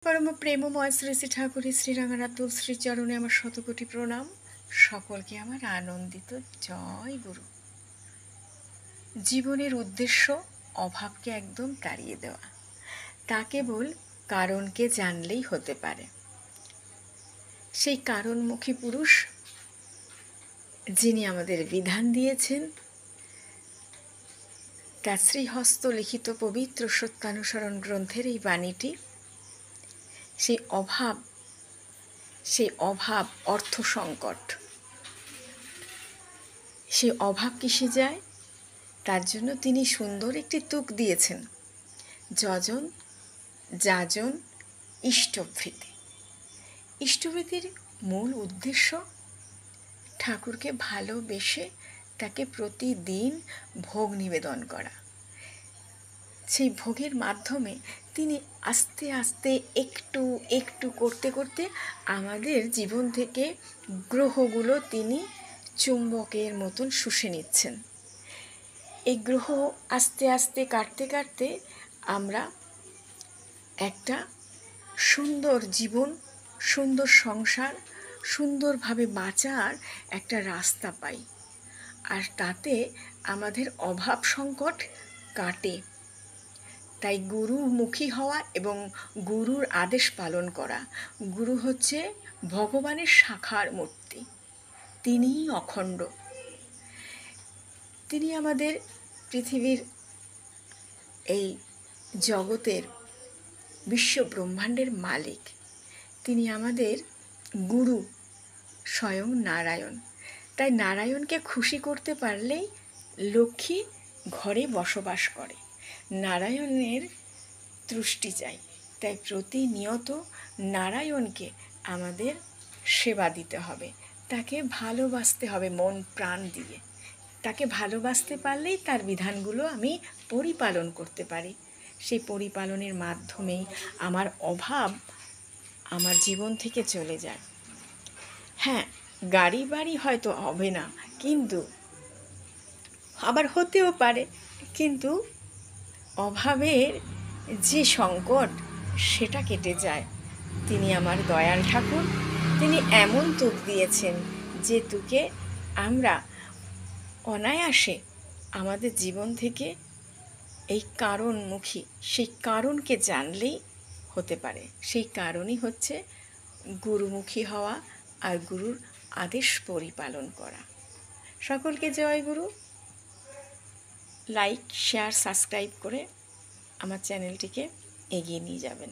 পরম প্রেমময় শ্রী শ্রী ঠাকুরের শ্রীরাঙানাথ তুলশ্রী চরণে আমার শতকোটি প্রণাম। সকলকে আমার আনন্দিত জয় গুরু। জীবনের উদ্দেশ্য অভাবকে একদম তাড়িয়ে দেওয়া, তা কেবল কারণকে জানলেই হতে পারে। সেই কারণমুখী পুরুষ যিনি আমাদের বিধান দিয়েছেন, তার শ্রীহস্ত লিখিত পবিত্র সত্যানুসরণ গ্রন্থের এই বাণীটি, সেই অভাব অর্থ সংকট, সেই অভাব কিসে যায় তার জন্য তিনি সুন্দর একটি তুক দিয়েছেন, যজন যাজন ইষ্টভৃতি। ইষ্টভৃতির মূল উদ্দেশ্য ঠাকুরকে ভালোবেসে তাকে প্রতিদিন ভোগ নিবেদন করা। সেই ভোগের মাধ্যমে তিনি আস্তে আস্তে একটু একটু করতে করতে আমাদের জীবন থেকে গ্রহগুলো তিনি চুম্বকের মতন শুষে নিচ্ছেন। এই গ্রহ আস্তে আস্তে কাটতে কাটতে আমরা একটা সুন্দর জীবন, সুন্দর সংসার, সুন্দরভাবে বাঁচার একটা রাস্তা পাই। আর তাতে আমাদের অভাব সংকট কাটে। তাই গুরুমুখী হওয়া এবং গুরুর আদেশ পালন করা। গুরু হচ্ছে ভগবানের সাকার মূর্তি, তিনিই অখণ্ড। তিনি আমাদের পৃথিবীর এই জগতের বিশ্ব ব্রহ্মাণ্ডের মালিক। তিনি আমাদের গুরু, স্বয়ং নারায়ণ। তাই নারায়ণকে খুশি করতে পারলেই লক্ষ্মী ঘরে বসবাস করে। নারায়ণের তুষ্টি চাই। তাই প্রতিনিয়ত নারায়ণকে আমাদের সেবা দিতে হবে, তাকে ভালোবাসতে হবে মন প্রাণ দিয়ে। তাকে ভালোবাসতে পারলেই তার বিধানগুলো আমি পরিপালন করতে পারি। সেই পরিপালনের মাধ্যমেই আমার অভাব আমার জীবন থেকে চলে যায়। হ্যাঁ, গাড়ি বাড়ি হয়তো হবে না, কিন্তু আবার হতেও পারে, কিন্তু অভাবের যে সংকট সেটা কেটে যায়। তিনি আমার দয়াল ঠাকুর। তিনি এমন তুক দিয়েছেন যে তুকে আমরা অনায়াসে আমাদের জীবন থেকে এই কারণমুখী, সেই কারণকে জানলেই হতে পারে। সেই কারণই হচ্ছে গুরুমুখী হওয়া আর গুরুর আদেশ পরিপালন করা। সকলকে জয় গুরু। লাইক, শেয়ার, সাবস্ক্রাইব করে আমার চ্যানেলটিকে এগিয়ে নিয়ে যাবেন।